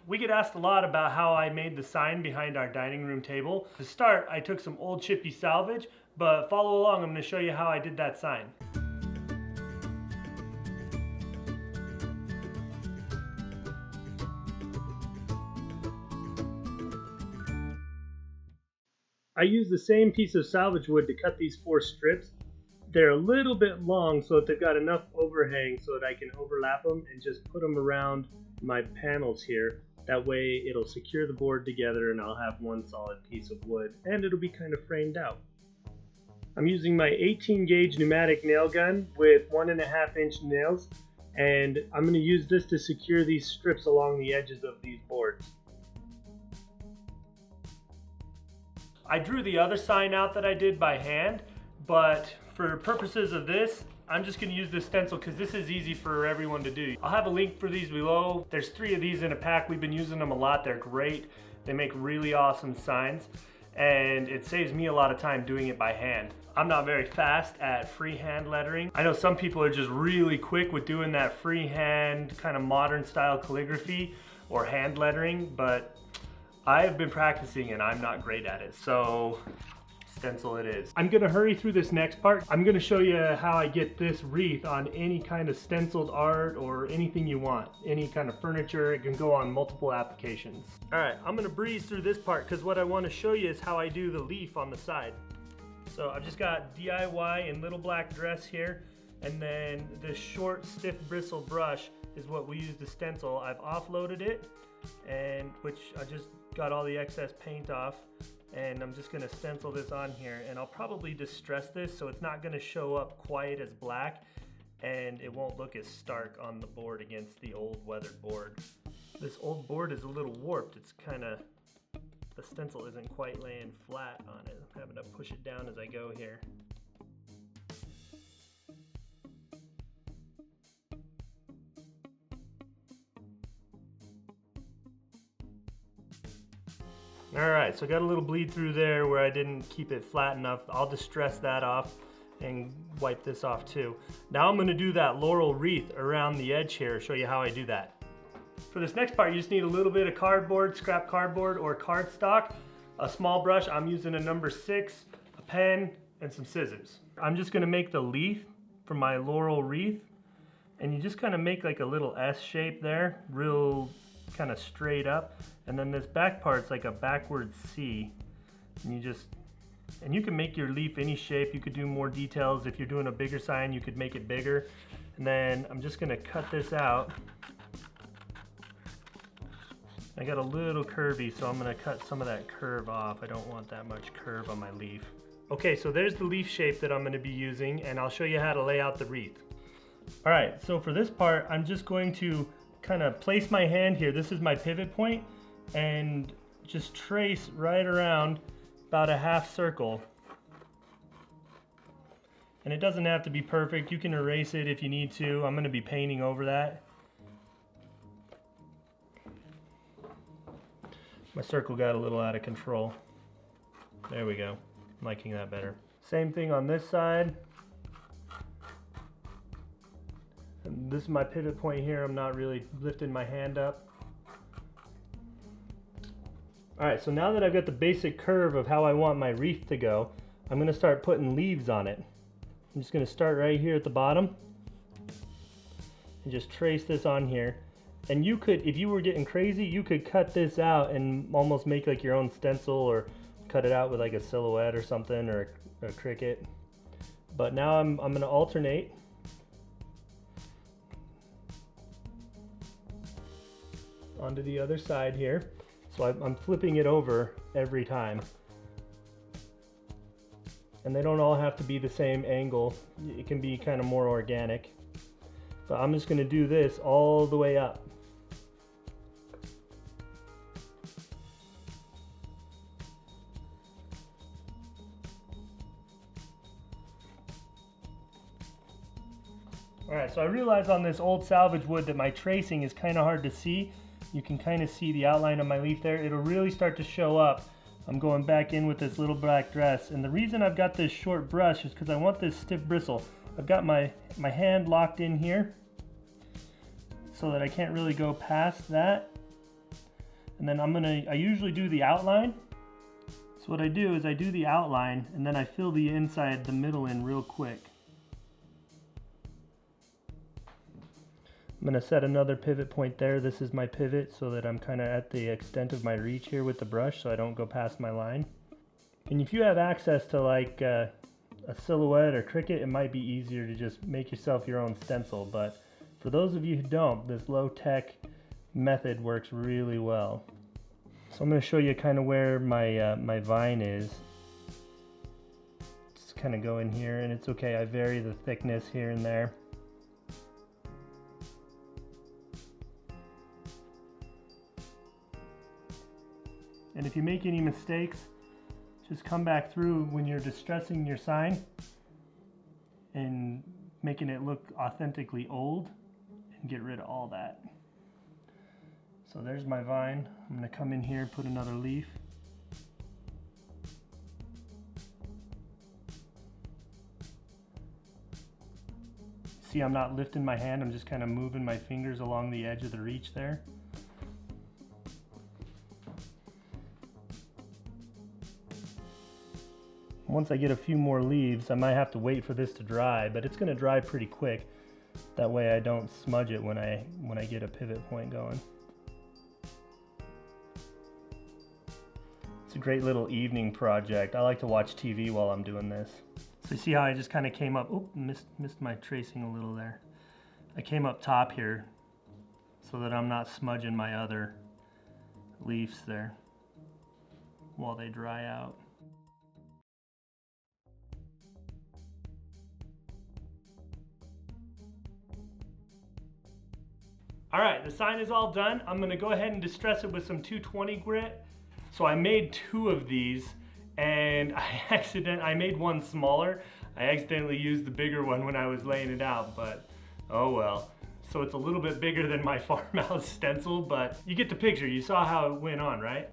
We get asked a lot about how I made the sign behind our dining room table. To start, I took some old chippy salvage, but follow along, I'm going to show you how I did that sign. I used the same piece of salvage wood to cut these 4 strips. They're a little bit long so that they've got enough overhang so that I can overlap them and just put them around my panels here. That way it'll secure the board together and I'll have one solid piece of wood and it'll be kind of framed out. I'm using my 18 gauge pneumatic nail gun with 1.5 inch nails, and I'm going to use this to secure these strips along the edges of these boards. I drew the other sign out that I did by hand, but for purposes of this, I'm just going to use this stencil because this is easy for everyone to do. I'll have a link for these below. There's 3 of these in a pack. We've been using them a lot. They're great. They make really awesome signs, and it saves me a lot of time doing it by hand. I'm not very fast at freehand lettering. I know some people are just really quick with doing that freehand kind of modern style calligraphy or hand lettering, but I've been practicing and I'm not great at it. So stencil it is. I'm gonna hurry through this next part. I'm gonna show you how I get this wreath on any kind of stenciled art or anything you want. Any kind of furniture, it can go on multiple applications. All right, I'm gonna breeze through this part because what I wanna show you is how I do the leaf on the side. So I've just got DIY in little black dress here, and then this short stiff bristle brush is what we use to stencil. I've offloaded it, and which I just got all the excess paint off. And I'm just going to stencil this on here, and I'll probably distress this so it's not going to show up quite as black and it won't look as stark on the board against the old weathered board. This old board is a little warped. It's kind of, the stencil isn't quite laying flat on it. I'm having to push it down as I go here. Alright, so I got a little bleed through there where I didn't keep it flat enough. I'll distress that off and wipe this off too. Now I'm going to do that Laurel Wreath around the edge here, show you how I do that. For this next part, you just need a little bit of cardboard, scrap cardboard or cardstock, a small brush. I'm using a number 6, a pen, and some scissors. I'm just going to make the leaf for my Laurel Wreath, and you just kind of make like a little S shape there, real kind of straight up, and then this back part's like a backward C, and you can make your leaf any shape. You could do more details. If you're doing a bigger sign, you could make it bigger. And then I'm just going to cut this out. I got a little curvy, so I'm going to cut some of that curve off. I don't want that much curve on my leaf. Okay, so there's the leaf shape that I'm going to be using, and I'll show you how to lay out the wreath. All right, so for this part, I'm just going to kind of place my hand here. This is my pivot point, and just trace right around about a half circle. And it doesn't have to be perfect. You can erase it if you need to. I'm going to be painting over that. My circle got a little out of control. There we go. I'm liking that better. Same thing on this side. And this is my pivot point here. I'm not really lifting my hand up. Alright, so now that I've got the basic curve of how I want my wreath to go, I'm going to start putting leaves on it. I'm just going to start right here at the bottom and just trace this on here. And you could, if you were getting crazy, you could cut this out and almost make like your own stencil, or cut it out with like a silhouette or something, or a Cricut. But now I'm going to alternate. Onto the other side here. So I'm flipping it over every time. And they don't all have to be the same angle. It can be kind of more organic. But I'm just going to do this all the way up. Alright, so I realized on this old salvage wood that my tracing is kind of hard to see. You can kind of see the outline of my leaf there. It'll really start to show up. I'm going back in with this little black dress. And the reason I've got this short brush is because I want this stiff bristle. I've got my hand locked in here so that I can't really go past that. And then I usually do the outline. So what I do is I do the outline and then I fill the inside, the middle in real quick. I'm gonna set another pivot point there. This is my pivot so that I'm kind of at the extent of my reach here with the brush so I don't go past my line. And if you have access to like a silhouette or Cricut, it might be easier to just make yourself your own stencil. But for those of you who don't, this low-tech method works really well. So I'm going to show you kind of where my vine is. Just kind of go in here, and it's okay. I vary the thickness here and there. And if you make any mistakes, just come back through when you're distressing your sign and making it look authentically old and get rid of all that. So there's my vine. I'm going to come in here and put another leaf. See, I'm not lifting my hand, I'm just kind of moving my fingers along the edge of the reach there. Once I get a few more leaves, I might have to wait for this to dry, but it's going to dry pretty quick. That way I don't smudge it when I get a pivot point going. It's a great little evening project. I like to watch TV while I'm doing this. So you see how I just kind of came up, oh, missed my tracing a little there. I came up top here so that I'm not smudging my other leaves there while they dry out. All right, the sign is all done. I'm gonna go ahead and distress it with some 220 grit. So I made 2 of these and I made one smaller. I accidentally used the bigger one when I was laying it out, but oh well. So it's a little bit bigger than my Farmhouse stencil, but you get the picture. You saw how it went on, right?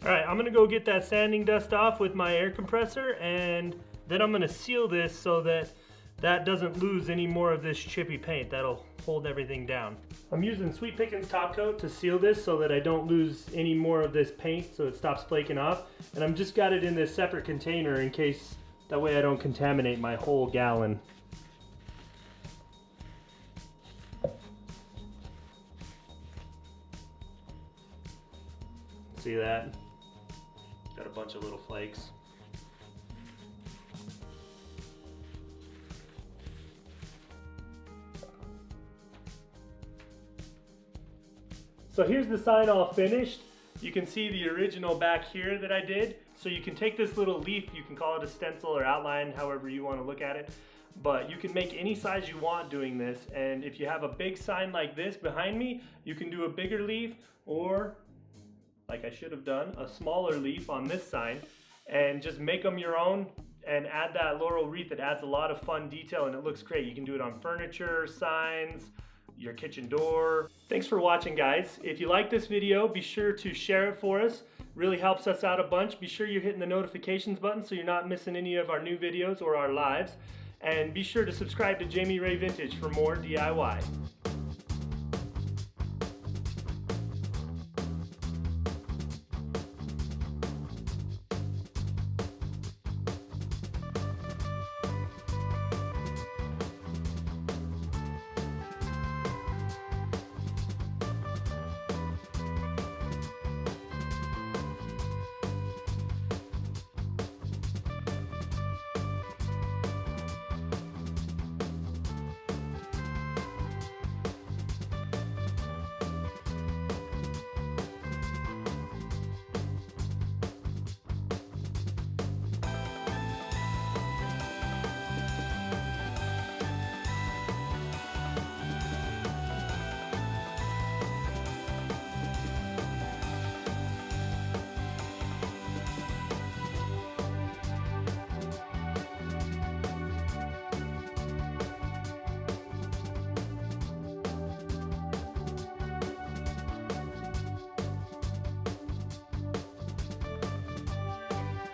All right, I'm gonna go get that sanding dust off with my air compressor, and then I'm gonna seal this so that that doesn't lose any more of this chippy paint. That'll hold everything down. I'm using Sweet Pickins top coat to seal this so that I don't lose any more of this paint so it stops flaking off. And I'm just got it in this separate container in case, that way I don't contaminate my whole gallon. See that? Got a bunch of little flakes. So here's the sign all finished. You can see the original back here that I did. So you can take this little leaf, you can call it a stencil or outline, however you want to look at it. But you can make any size you want doing this. And if you have a big sign like this behind me, you can do a bigger leaf, or like I should have done, a smaller leaf on this sign, and just make them your own and add that Laurel Wreath. It adds a lot of fun detail and it looks great. You can do it on furniture, signs, your kitchen door. Thanks for watching, guys. If you like this video, be sure to share it for us. Really helps us out a bunch. Be sure you're hitting the notifications button so you're not missing any of our new videos or our lives. And be sure to subscribe to Jami Ray Vintage for more DIY.